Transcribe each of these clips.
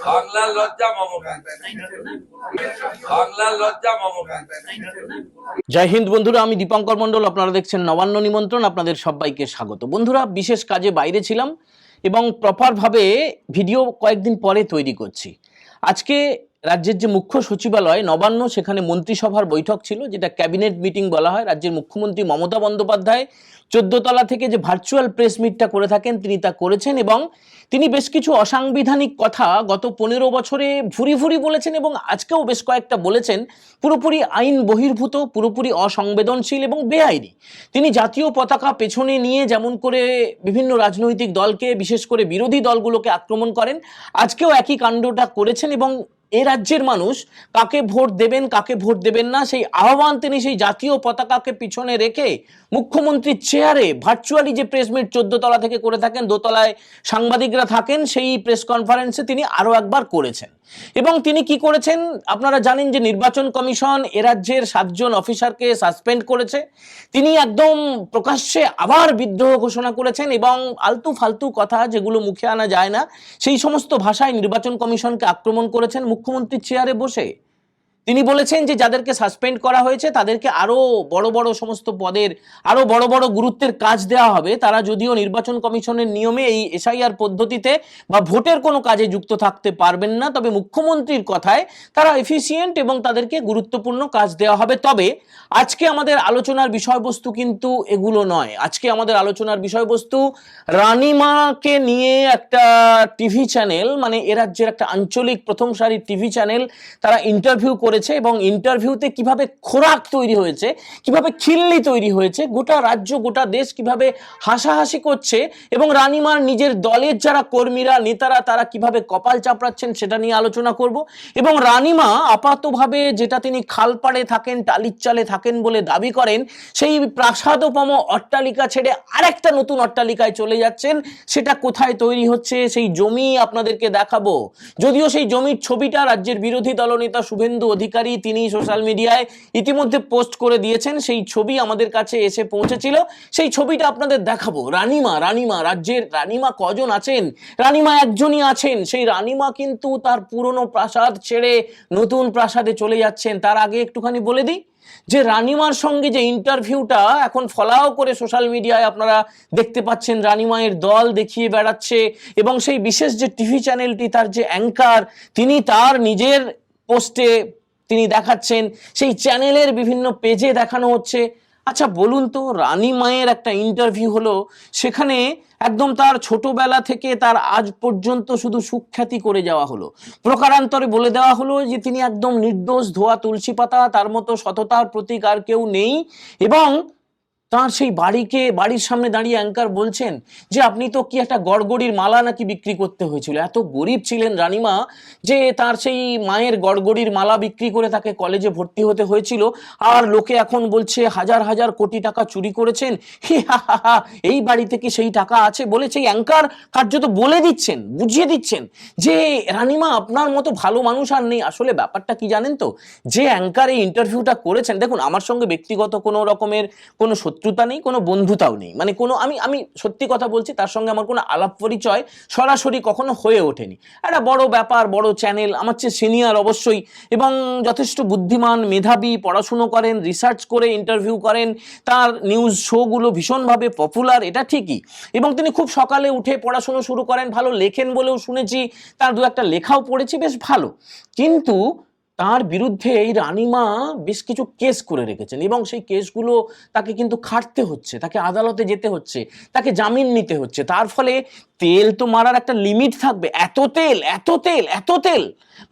বাংলার লজ্জা মমতা, বাংলার লজ্জা মমতা। জয় হিন্দ বন্ধুরা, আমি দীপঙ্কর মন্ডল, আপনারা দেখছেন নবান্ন নিমন্ত্রণ। আপনাদের সবাইকে স্বাগত। বন্ধুরা, বিশেষ কাজে বাইরে ছিলাম এবং প্রপারভাবে ভিডিও কয়েকদিন পরে তৈরি করছি। আজকে রাজ্যের যে মুখ্য সচিবালয় নবান্ন, সেখানে মন্ত্রিসভার বৈঠক ছিল, যেটা ক্যাবিনেট মিটিং বলা হয়। রাজ্যের মুখ্যমন্ত্রী মমতা বন্দ্যোপাধ্যায় 14 তলা থেকে যে ভার্চুয়াল প্রেস মিটটা করে থাকেন, তিনি তা করেছেন এবং তিনি বেশ কিছু অসাংবিধানিক কথা গত 15 বছরে ভুরি ভুরি বলেছেন এবং আজকেও বেশ কয়েকটা বলেছেন, পুরোপুরি আইন বহির্ভূত, পুরোপুরি অসংবেদনশীল এবং বেআইনি। তিনি জাতীয় পতাকা পেছনে নিয়ে যেমন করে বিভিন্ন রাজনৈতিক দলকে, বিশেষ করে বিরোধী দলগুলোকে আক্রমণ করেন, আজকেও একই কাণ্ডটা করেছেন এবং এ রাজ্যের মানুষ কাকে ভোট দেবেন, কাকে ভোট দেবেন না, সেই আহ্বান তিনি সেই জাতীয় পতাকাকে পিছনে রেখে মুখ্যমন্ত্রীর চেয়ারে ভার্চুয়ালি যে প্রেস মিট 14 তলা থেকে করে থাকেন, দোতলায় সাংবাদিকরা থাকেন, সেই প্রেস কনফারেন্সে তিনি আরো একবার করেছেন। এবং তিনি কি করেছেন আপনারা জানেন যে নির্বাচন কমিশন এ রাজ্যের 7 জন অফিসারকে সাসপেন্ড করেছে। তিনি একদম প্রকাশ্যে আবার বিদ্রোহ ঘোষণা করেছেন এবং আলতু ফালতু কথা যেগুলো মুখে আনা যায় না, সেই সমস্ত ভাষায় নির্বাচন কমিশনকে আক্রমণ করেছেন মুখ্যমন্ত্রীর চেয়ারে বসে। তিনি বলেছেন যে যাদেরকে সাসপেন্ড করা হয়েছে তাদেরকে আরো বড় বড় সমস্ত পদের আরো বড় বড় গুরুত্বের কাজ দেওয়া হবে। তারা যদিও নির্বাচন কমিশনের নিয়মে এই এসআইআর পদ্ধতিতে বা ভোটের কোনো কাজে যুক্ত থাকতে পারবেন না, তবে মুখ্যমন্ত্রীর কথায় তারা এফিসিয়েন্ট এবং তাদেরকে গুরুত্বপূর্ণ কাজ দেওয়া হবে। তবে আজকে আমাদের আলোচনার বিষয়বস্তু কিন্তু এগুলো নয়। আজকে আমাদের আলোচনার বিষয়বস্তু রানীমাকে নিয়ে একটা টিভি চ্যানেল, মানে এ রাজ্যের একটা আঞ্চলিক প্রথম সারির টিভি চ্যানেল, তারা ইন্টারভিউ করেছে এবং ইন্টারভিউতে কিভাবে খোরাক তৈরি হয়েছে, কিভাবে খিল্লি তৈরি হয়েছে, গোটা রাজ্য গোটা দেশ কিভাবে হাসাহাসি করছে এবং রানীমার নিজের দলের যারা কর্মীরা, নেতারা, তারা কিভাবে কপাল চাপড়াচ্ছেন, সেটা নিয়ে আলোচনা করব। এবং রানীমা আপাতভাবে যেটা তিনি খালপাড়ে থাকেন, টালির চালে থাকেন বলে দাবি করেন, সেই প্রাসাদোপম অট্টালিকা ছেড়ে আরেকটা নতুন অট্টালিকায় চলে যাচ্ছেন। সেটা কোথায় তৈরি হচ্ছে সেই জমি আপনাদেরকে দেখাবো। যদিও সেই জমির ছবিটা রাজ্যের বিরোধী দলনেতা শুভেন্দু অধিকারী তিনি সোশ্যাল মিডিয়ায় ইতিমধ্যে পোস্ট করে দিয়েছেন, সেই ছবি আমাদের কাছে এসে পৌঁছেছিল, সেই ছবিটা আপনাদের দেখাবো। রানীমা রাজ্যের রানীমা কজন আছেন? রানীমা একজনই আছেন। সেই রানীমা কিন্তু তার পুরনো প্রাসাদ ছেড়ে নতুন প্রাসাদে চলে যাচ্ছেন। তার আগে একটুখানি বলে দিই যে রানীমার সঙ্গে যে ইন্টারভিউটা এখন ফলাও করে সোশ্যাল মিডিয়ায় আপনারা দেখতে পাচ্ছেন, রানীমায়ের দল দেখিয়ে বেড়াচ্ছে এবং সেই বিশেষ যে টিভি চ্যানেলটি, তার যে অ্যাঙ্কার, তিনি তার নিজের পোস্টে তিনি দেখাচ্ছেন, সেই চ্যানেলের বিভিন্ন পেজে দেখানো হচ্ছে। আচ্ছা বলুন তো, রানী মায়ের একটা ইন্টারভিউ হলো, সেখানে একদম তার ছোটবেলা থেকে তার আজ পর্যন্ত শুধু সুখ্যাতি করে যাওয়া হলো, প্রকারান্তরে বলে দেওয়া হলো যে তিনি একদম নির্দোষ, ধোয়া তুলসী পাতা, তার মতো সততার প্রতীক আর কেউ নেই। এবং তার সেই বাড়ির সামনে দাঁড়িয়ে অ্যাঙ্কার বলছেন যে আপনি তো কি একটা গড়গড়ির মালা নাকি বিক্রি করতে হয়েছিল। এত গরিব ছিলেন রানীমা যে তার সেই মায়ের গড়গড়ির মালা বিক্রি করে তাকে কলেজে ভর্তি হতে হয়েছিল। আর লোকে এখন বলছে হাজার হাজার কোটি টাকা চুরি করেছেন। এই বাড়িতে কি সেই টাকা আছে বলে সেই অ্যাঙ্কার কার্যত বলে দিচ্ছেন, বুঝিয়ে দিচ্ছেন যে রানীমা আপনার মতো ভালো মানুষ আর নেই। আসলে ব্যাপারটা কি জানেন তো, যে অ্যাঙ্কার এই ইন্টারভিউটা করেছেন, দেখুন আমার সঙ্গে ব্যক্তিগত কোনো রকমের কোনো শত্রুতা নেই, কোনো বন্ধুতাও নেই, মানে কোনো আমি সত্যি কথা বলছি, তার সঙ্গে আমার কোনো আলাপ পরিচয় সরাসরি কখনো হয়ে ওঠেনি। একটা বড় ব্যাপার, বড় চ্যানেল, আমার চেয়ে সিনিয়র অবশ্যই, এবং যথেষ্ট বুদ্ধিমান, মেধাবী, পড়াশুনো করেন, রিসার্চ করে ইন্টারভিউ করেন, তার নিউজ শোগুলো ভীষণভাবে পপুলার, এটা ঠিকই। এবং তিনি খুব সকালে উঠে পড়াশুনো শুরু করেন, ভালো লেখেন বলেও শুনেছি, তার দু একটা লেখাও পড়েছি, বেশ ভালো। কিন্তু তার বিরুদ্ধে এই রানীমা বেশ কিছু কেস করে রেখেছেন এবং সেই কেসগুলো তাকে কিন্তু খাটতে হচ্ছে, তাকে আদালতে যেতে হচ্ছে, তাকে জামিন নিতে হচ্ছে। তার ফলে তেল তো মারার একটা লিমিট থাকবে। এত তেল,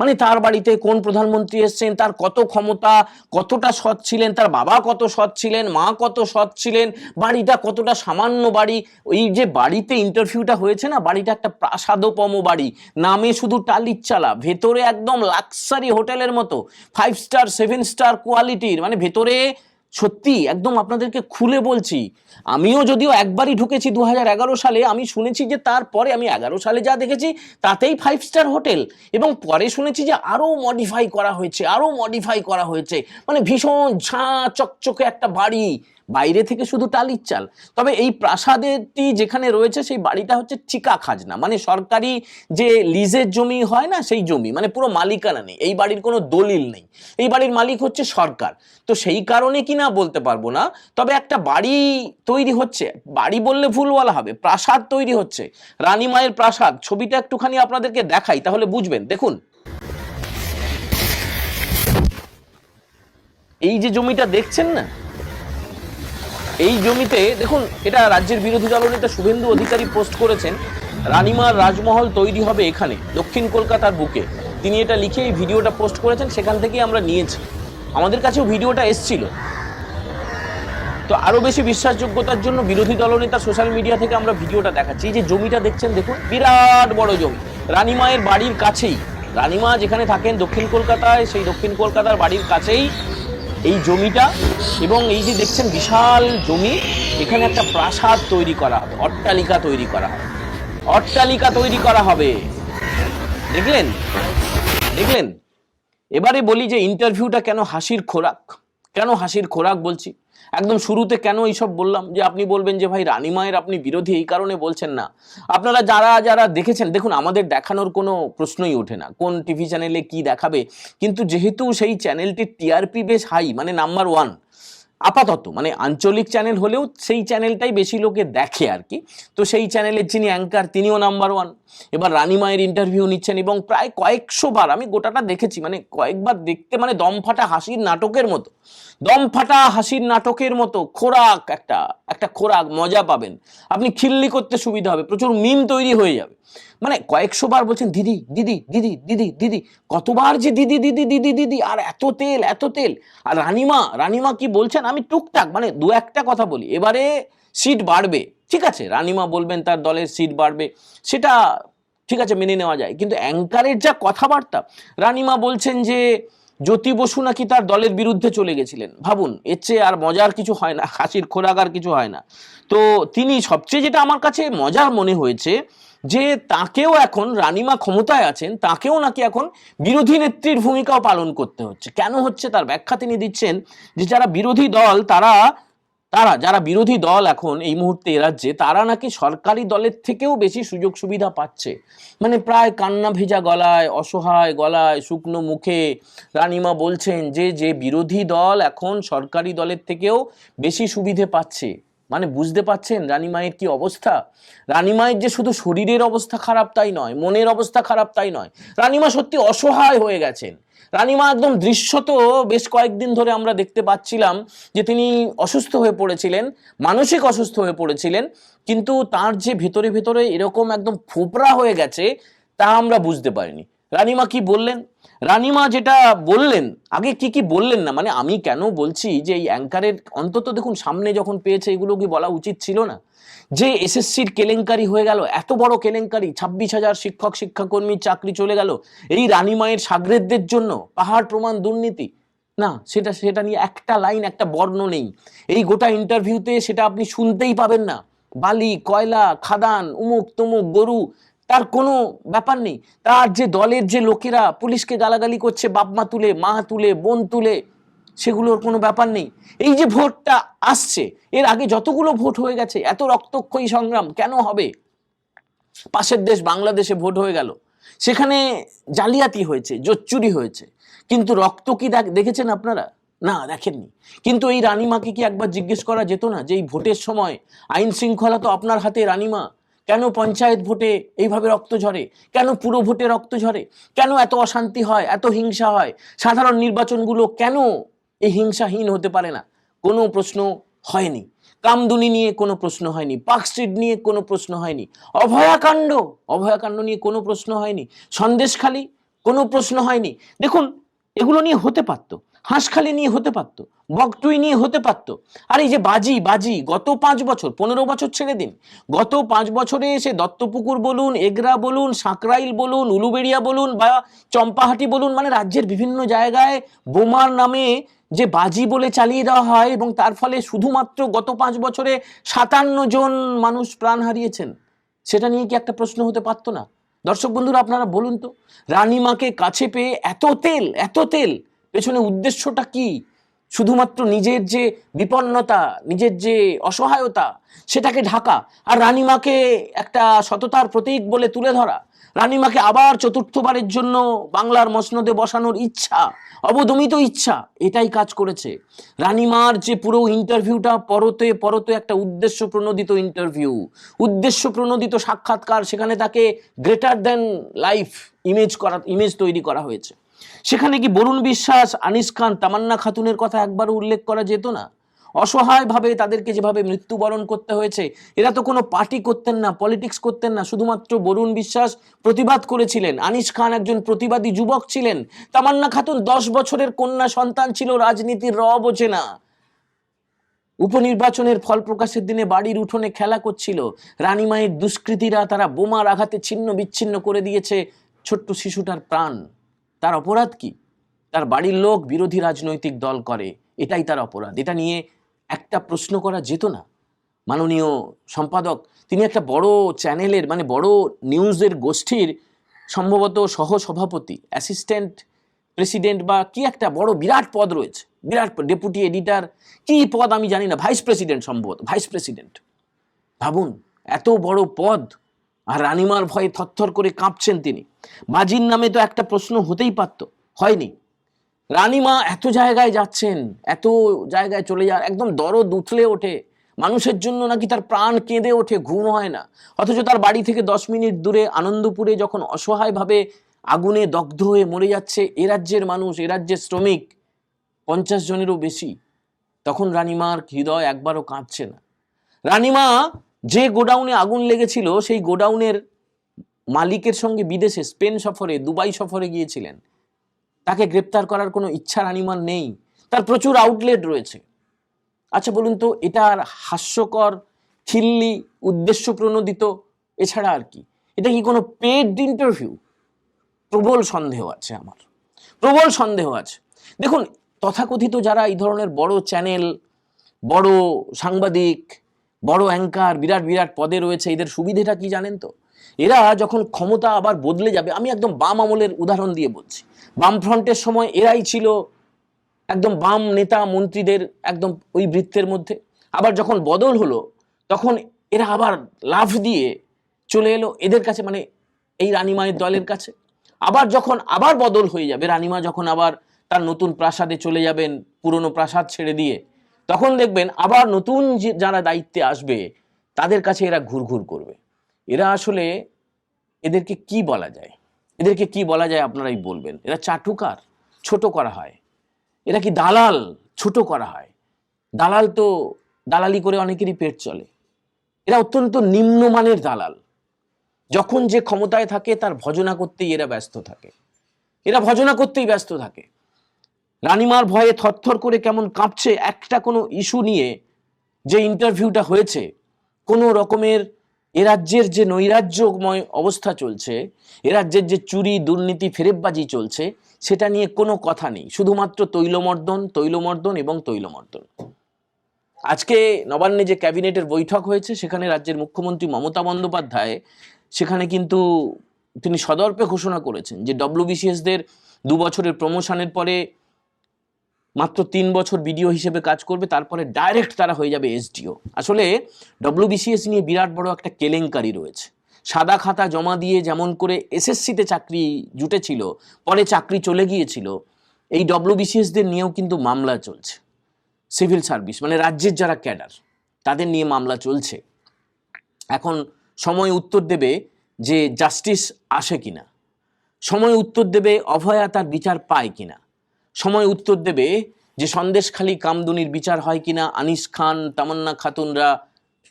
মানে তার বাড়িতে কোন প্রধানমন্ত্রী এসছেন, তার কত ক্ষমতা, কতটা সৎ ছিলেন, তার বাবা কত সৎ ছিলেন, মা কত সৎ ছিলেন, বাড়িটা কতটা সামান্য বাড়ি। ওই যে বাড়িতে ইন্টারভিউটা হয়েছে না, বাড়িটা একটা প্রাসাদোপম বাড়ি, নামে শুধু টালির চালা, ভেতরে একদম লাক্সারি হোটেলের মতো 5 স্টার 7 স্টার কোয়ালিটির, মানে ভেতরে সত্যি একদম আপনাদেরকে খুলে বলছি, আমিও যদিও একবারই ঢুকেছি 2011 সালে, আমি শুনেছি যে তারপরে আমি 11 সালে যা দেখেছি তাতেই 5 স্টার হোটেল, এবং পরে শুনেছি যে আরো মডিফাই করা হয়েছে, মানে ভীষণ ঝাঁ চকচকে একটা বাড়ি। বাইরে থেকে শুধু টালির চাল। তবে এই প্রাসাদেরটি যেখানে রয়েছে সেই বাড়িটা হচ্ছে ঠিকা খাজনা, মানে সরকারি যে লিজের জমি হয় না সেই জমি, মানে পুরো মালিকানা নেই, এই বাড়ির কোনো দলিল নেই, এই বাড়ির মালিক হচ্ছে সরকার। তো সেই কারণে কি না বলতে পারবো না, তবে একটা বাড়ি তৈরি হচ্ছে, বাড়ি বললে ভুল বলা হবে, প্রাসাদ তৈরি হচ্ছে, রানীমায়ের প্রাসাদ। ছবিটা একটুখানি আপনাদেরকে দেখাই তাহলে বুঝবেন। দেখুন এই যে জমিটা দেখছেন না, এই জমিতে দেখুন, এটা রাজ্যের বিরোধী দলনেতা শুভেন্দু অধিকারী পোস্ট করেছেন, রানীমার রাজমহল তৈরি হবে এখানে দক্ষিণ কলকাতার বুকে। তিনি এটা লিখে এই ভিডিওটা পোস্ট করেছেন, সেখান থেকেই আমরা নিয়েছি, আমাদের কাছেও ভিডিওটা এসছিল। তো আরো বেশি বিশ্বাসযোগ্যতার জন্য বিরোধী দলনেতা সোশ্যাল মিডিয়া থেকে আমরা ভিডিওটা দেখাচ্ছি। এই যে জমিটা দেখছেন দেখুন, বিরাট বড় জমি, রানীমায়ের বাড়ির কাছেই, রানীমা যেখানে থাকেন দক্ষিণ কলকাতায়, সেই দক্ষিণ কলকাতার বাড়ির কাছেই এই জমিটা। এবং এই যে দেখছেন বিশাল জমি, এখানে একটা প্রাসাদ তৈরি করা হবে, অট্টালিকা তৈরি করা হবে, অট্টালিকা তৈরি করা হবে। দেখলেন দেখলেন এবারে বলি যে ইন্টারভিউটা কেন হাসির খোরাক, কেন হাসির খোরাক বলছি, একদম শুরুতে কেন এইসব বললাম, যে আপনি বলবেন যে ভাই রানীমায়ের আপনি বিরোধী এই কারণে বলছেন না। আপনারা যারা যারা দেখেছেন, দেখুন আমাদের দেখানোর কোনো প্রশ্নই ওঠে না কোন টিভি চ্যানেলে কি দেখাবে, কিন্তু যেহেতু সেই চ্যানেলটির টিআরপি বেশ হাই, মানে নাম্বার 1 আপাতত, মানে আঞ্চলিক চ্যানেল হলেও সেই চ্যানেলটাই বেশি লোকে দেখে আর কি, তো সেই চ্যানেলের যিনি অ্যাঙ্কার তিনিও নাম্বার 1। এবার রানীমায়ের ইন্টারভিউ নিচ্ছেন এবং প্রায় কয়েকশো বার, আমি গোটাটা দেখেছি, মানে কয়েকবার দেখতে মানে দম ফাটা হাসির নাটকের মতো, দম ফাটা হাসির নাটকের মতো খোরাক, একটা একটা খোরাক, মজা পাবেন আপনি, খিল্লি করতে সুবিধা হবে, প্রচুর মিম তৈরি হয়ে যাবে। মানে কয়েকশো বার বলছেন দিদি দিদি দিদি দিদি দিদি, কতবার যে দিদি দিদি দিদি দিদি, আর এত তেল এত তেল। আর রানীমা কি বলছেন, আমি টুকটাক মানে দু একটা কথা বলি। এবারে সিট বাড়বে, ঠিক আছে, রানীমা বলবেন তার দলের সিট বাড়বে, সেটা ঠিক আছে, মেনে নেওয়া যায়, কিন্তু অ্যাঙ্কারের যা কথাবার্তা, রানীমা বলছেন যে জ্যোতি বসু নাকি তার দলের বিরুদ্ধে চলে গেছিলেন। ভাবুন, এর চেয়ে আর মজার কিছু হয় না, হাসির খোরাক আর কিছু হয় না। তো তিনি সবচেয়ে যেটা আমার কাছে মজার মনে হয়েছে, যে তাকেও এখন, রানীমা ক্ষমতায় আছেন, তাকেও নাকি এখন বিরোধী নেত্রীর ভূমিকাও পালন করতে হচ্ছে। কেন হচ্ছে তার ব্যাখ্যা তিনি দিচ্ছেন, যে যারা বিরোধী দল তারা যারা বিরোধী দল এখন এই মুহূর্তে এ রাজ্যে, তারা নাকি সরকারি দলের থেকেও বেশি সুযোগ সুবিধা পাচ্ছে। মানে প্রায় কান্না ভেজা গলায়, অসহায় গলায়, শুকনো মুখে রানীমা বলছেন যে যে বিরোধী দল এখন সরকারি দলের থেকেও বেশি সুবিধে পাচ্ছে। মানে বুঝতে পাচ্ছেন রানীমায়ের কি অবস্থা। রানীমায়ের যে শুধু শরীরের অবস্থা খারাপ তাই নয়, মনের অবস্থা খারাপ তাই নয়, রানীমা সত্যি অসহায় হয়ে গেছেন। রানীমা একদম দৃশ্যত বেশ কয়েকদিন ধরে আমরা দেখতে পাচ্ছিলাম যে তিনি অসুস্থ হয়ে পড়েছিলেন, মানসিক অসুস্থ হয়ে পড়েছিলেন, কিন্তু তার যে ভেতরে ভেতরে এরকম একদম ফোপরা হয়ে গেছে তা আমরা বুঝতে পারিনি। রানীমা কি বললেন, রানীমা যেটা বললেন, আগে কি বললেন না, মানে আমি কেন বলছি যে এই অ্যাঙ্কারের অন্তত দেখুন সামনে যখন পেয়েছে এগুলো কি বলা উচিত ছিল না? যে এসএসসির কেলেঙ্কারি হয়ে গেল, এত বড় কেলেঙ্কারি, 26,000 শিক্ষক শিক্ষাকর্মীর চাকরি চলে গেল এই রানীমায়ের সাগরেদদের জন্য, পাহাড় প্রমাণ দুর্নীতি, না সেটা নিয়ে একটা লাইন, একটা বর্ণ নেই। এই গোটা ইন্টারভিউতে সেটা আপনি শুনতেই পাবেন না। বালি, কয়লা, খাদান, উমুক তুমুক, গরু, তার কোনো ব্যাপার নেই। তার যে দলের যে লোকেরা পুলিশকে গালাগালি করছে, বাপমা তুলে, মা তুলে, বোন তুলে, সেগুলোর কোনো ব্যাপার নেই। এই যে ভোটটা আসছে, এর আগে যতগুলো ভোট হয়ে গেছে, এত রক্তক্ষয়ী সংগ্রাম কেন হবে? পাশের দেশ বাংলাদেশে ভোট হয়ে গেল, সেখানে জালিয়াতি হয়েছে, জোচ্চুরি হয়েছে, কিন্তু রক্ত কি দেখেছেন আপনারা? না, দেখেননি। কিন্তু এই রানীমাকে কি একবার জিজ্ঞেস করা যেত না যে এই ভোটের সময় আইন শৃঙ্খলা তো আপনার হাতে রানীমা, কেন পঞ্চায়েত ভোটে এইভাবে রক্ত ঝরে, কেন পুরো ভোটে রক্ত ঝরে, কেন এত অশান্তি হয়, এত হিংসা হয়, সাধারণ নির্বাচনগুলো কেন এই হিংসাহীন হতে পারে না? কোনো প্রশ্ন হয়নি। কামদুনি নিয়ে কোনো প্রশ্ন হয়নি, পার্কস্ট্রিট নিয়ে কোনো প্রশ্ন হয়নি, অভয়াকাণ্ড নিয়ে কোনো প্রশ্ন হয়নি, সন্দেশখালি কোনো প্রশ্ন হয়নি। দেখুন এগুলো নিয়ে হতে পারতো, হাঁসখালি নিয়ে হতে পারতো, বকটুই নিয়ে হতে পারতো। আর এই যে বাজি গত 5 বছর, 15 বছর ছেড়ে দিন, গত 5 বছরে সে দত্তপুকুর বলুন, এগরা বলুন, সাঁকরাইল বলুন, উলুবেড়িয়া বলুন বা চম্পাহাটি বলুন, মানে রাজ্যের বিভিন্ন জায়গায় বোমার নামে যে বাজি বলে চালিয়ে দেওয়া হয়, এবং তার ফলে শুধুমাত্র গত 5 বছরে 57 জন মানুষ প্রাণ হারিয়েছেন। সেটা নিয়ে কি একটা প্রশ্ন হতে পারতো না? দর্শক বন্ধুরা আপনারা বলুন তো, রানীমাকে কাছে পেয়ে এত তেল পেছনে উদ্দেশ্যটা কি? শুধুমাত্র নিজের যে বিপন্নতা, নিজের যে অসহায়তা, সেটাকে ঢাকা, আর রানীমাকে একটা সততার প্রতীক বলে তুলে ধরা, রানীমাকে আবার চতুর্থবারের জন্য বাংলার মসনদে বসানোর ইচ্ছা, অবদমিত ইচ্ছা, এটাই কাজ করেছে। রানীমার যে পুরো ইন্টারভিউটা পরতে পরতে একটা উদ্দেশ্য প্রণোদিত ইন্টারভিউ, উদ্দেশ্য প্রণোদিত সাক্ষাৎকার, সেখানে তাকে গ্রেটার দ্যান লাইফ ইমেজ তৈরি করা হয়েছে। সেখানে কি বরুণ বিশ্বাস, আনিস খান, তামান্না খাতুনের কথা একবারও উল্লেখ করা যেত না? অসহায়ভাবে তাদেরকে যেভাবে মৃত্যুবরণ করতে হয়েছে, এরা তো কোনো পার্টি করতেন না, পলিটিক্স করতেন না, শুধুমাত্র বরুণ বিশ্বাস প্রতিবাদ করেছিলেন, আনিস খান একজন প্রতিবাদী যুবক ছিলেন, তামান্না খাতুন 10 বছরের কন্যা সন্তান ছিল, রাজনীতির বোঝে না, উপনির্বাচনের ফল প্রকাশের দিনে বাড়ির উঠোনে খেলা করছিল, রানীমায়ের দুষ্কৃতীরা তারা বোমার আঘাতে ছিন্ন বিচ্ছিন্ন করে দিয়েছে ছোট্ট শিশুটার প্রাণ। তার অপরাধ কি? তার বাড়ির লোক বিরোধী রাজনৈতিক দল করে, এটাই তার অপরাধ। এটা নিয়ে একটা প্রশ্ন করা যেত না? মাননীয় সম্পাদক, তিনি একটা বড় চ্যানেলের, মানে বড় নিউজের গোষ্ঠীর সম্ভবত সহসভাপতি, অ্যাসিস্ট্যান্ট প্রেসিডেন্ট বা কি একটা বড় বিরাট পদ রয়েছে, বিরাট ডেপুটি এডিটর, কি পদ আমি জানি না, ভাইস প্রেসিডেন্ট, সম্ভবত ভাইস প্রেসিডেন্ট। ভাবুন, এত বড় পদ, আর রানীমার ভয়ে থরথর করে কাঁপছেন তিনি। বাজির নামে তো একটা প্রশ্ন হতেই পারত, হয়নি। রানীমা এত জায়গায় যাচ্ছেন, এত জায়গায় চলে যান, একদম দরদ উথলে ওঠে, মানুষের জন্য নাকি তার প্রাণ কেঁদে ওঠে, ঘুম হয় না। অথচ তার বাড়ি থেকে 10 মিনিট দূরে আনন্দপুরে যখন অসহায়ভাবে আগুনে দগ্ধ হয়ে মরে যাচ্ছে এ রাজ্যের মানুষ, এ রাজ্যের শ্রমিক 50 জনেরও বেশি, তখন রানীমার হৃদয় একবারও কাঁদছে না। রানীমা যে গোডাউনে আগুন লেগেছিল, সেই গোডাউনের মালিকের সঙ্গে বিদেশে স্পেন সফরে, দুবাই সফরে গিয়েছিলেন। তাকে গ্রেপ্তার করার কোনো ইচ্ছা রানীমার নেই, তার প্রচুর আউটলেট রয়েছে। আচ্ছা বলুন তো, এটা আর হাস্যকর, খিল্লি, উদ্দেশ্য প্রণোদিত, এছাড়া আর কি? এটা কি কোনো পেড ইন্টারভিউ? প্রবল সন্দেহ আছে আমার, প্রবল সন্দেহ আছে। দেখুন, তথাকথিত যারা এই ধরনের বড় চ্যানেল, বড় সাংবাদিক, বড় অ্যাঙ্কার, বিরাট বিরাট পদে রয়েছে, এদের সুবিধেটা কি জানেন তো? এরা যখন ক্ষমতা আবার বদলে যাবে, আমি একদম বাম আমলের উদাহরণ দিয়ে বলছি, বামফ্রন্টের সময় এরাই ছিল একদম বাম নেতা মন্ত্রীদের একদম ওই বৃত্তের মধ্যে। আবার যখন বদল হলো, তখন এরা আবার লাফ দিয়ে চলে এলো এদের কাছে, মানে এই রানীমায়ের দলের কাছে। আবার যখন আবার বদল হয়ে যাবে, রানীমা যখন আবার তার নতুন প্রাসাদে চলে যাবেন, পুরনো প্রাসাদ ছেড়ে দিয়ে, তখন দেখবেন আবার নতুন যারা দায়িত্বে আসবে তাদের কাছে এরা ঘুরঘুর করবে। এরা আসলে, এদেরকে কি বলা যায়, এদেরকে কি বলা যায় আপনারাই বলবেন? এরা চাটুকার, ছোট করা হয়। এরা কি দালাল, ছোট করা হয়। দালাল তো দালালি করে অনেকেরই পেট চলে, এরা অত্যন্ত নিম্নমানের দালাল। যখন যে ক্ষমতায় থাকে তার ভজনা করতেই এরা ব্যস্ত থাকে, এরা ভজনা করতেই ব্যস্ত থাকে। রানীমার ভয়ে থরথর করে কেমন কাঁপছে একটা কোনো ইস্যু নিয়ে, যে ইন্টারভিউটা হয়েছে, কোনো রকমের এ রাজ্যের যে নৈরাজ্যময় অবস্থা চলছে, এ রাজ্যের যে চুরি, দুর্নীতি, ফেরেববাজি চলছে, সেটা নিয়ে কোনো কথা নেই, শুধুমাত্র তৈলমর্দন, তৈলমর্দন এবং তৈলমর্দন। আজকে নবান্নে যে ক্যাবিনেটের বৈঠক হয়েছে, সেখানে রাজ্যের মুখ্যমন্ত্রী মমতা বন্দ্যোপাধ্যায় সেখানে কিন্তু তিনি সদর্পে ঘোষণা করেছেন যে WBCS-দের 2 বছরের প্রমোশনের পরে মাত্র 3 বছর বিডিও হিসেবে কাজ করবে, তারপরে ডাইরেক্ট তারা হয়ে যাবে SDO। আসলে WBCS নিয়ে বিরাট বড় একটা কেলেঙ্কারি রয়েছে। সাদা খাতা জমা দিয়ে যেমন করে SSC-তে চাকরি জুটেছিল, পরে চাকরি চলে গিয়েছিল, এই WBCS-দের নিয়েও কিন্তু মামলা চলছে। সিভিল সার্ভিস, মানে রাজ্যের যারা ক্যাডার, তাদের নিয়ে মামলা চলছে। এখন সময় উত্তর দেবে যে জাস্টিস আসে কিনা, সময় উত্তর দেবে অভয়া তার বিচার পায় কিনা, সময় উত্তর দেবে যে সন্দেশখালী কামদুনির বিচার হয় কিনা, আনিস খান, তামান্না খাতুনরা,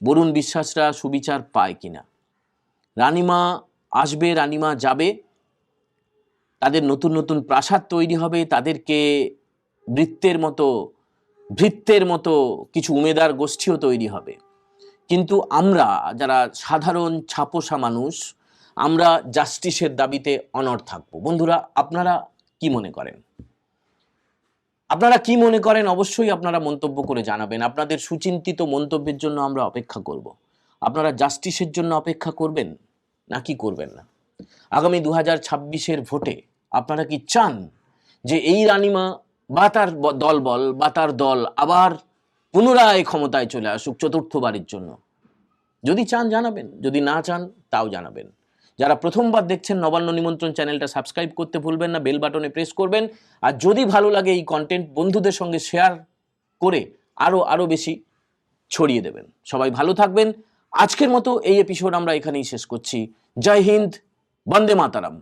বরুণ বিশ্বাসরা সুবিচার পায় কিনা। রানীমা আসবে, রানীমা যাবে, তাদের নতুন নতুন প্রাসাদ তৈরি হবে, তাদেরকে ভৃত্যের মতো কিছু উমেদার গোষ্ঠীও তৈরি হবে। কিন্তু আমরা যারা সাধারণ ছাপোষা মানুষ, আমরা জাস্টিসের দাবিতে অনড় থাকবো। বন্ধুরা, আপনারা কি মনে করেন? আপনারা কি মনে করেন অবশ্যই আপনারা মন্তব্য করে জানাবেন। আপনাদের সুচিন্তিত মন্তব্যের জন্য আমরা অপেক্ষা করব। আপনারা জাস্টিসের জন্য অপেক্ষা করবেন নাকি করবেন না? আগামী 2026-এর ভোটে আপনারা কি চান যে এই রানীমা বা তার দলবল বা তার দল আবার পুনরায় ক্ষমতায় চলে আসুক চতুর্থবারের জন্য। যদি চান জানাবেন, যদি না চান তাও জানাবেন। যারা প্রথমবার দেখছেন নবান্ন নিমন্ত্রণ চ্যানেলটা সাবস্ক্রাইব করতে ভুলবেন না, বেল বাটনে প্রেস করবেন। আর যদি ভালো লাগে এই কন্টেন্ট বন্ধুদের সঙ্গে শেয়ার করে আরো বেশি ছড়িয়ে দেবেন। সবাই ভালো থাকবেন। আজকের মতো এই এপিসোড আমরা এখানেই শেষ করছি। জয় হিন্দ, বন্দে মাতারাম।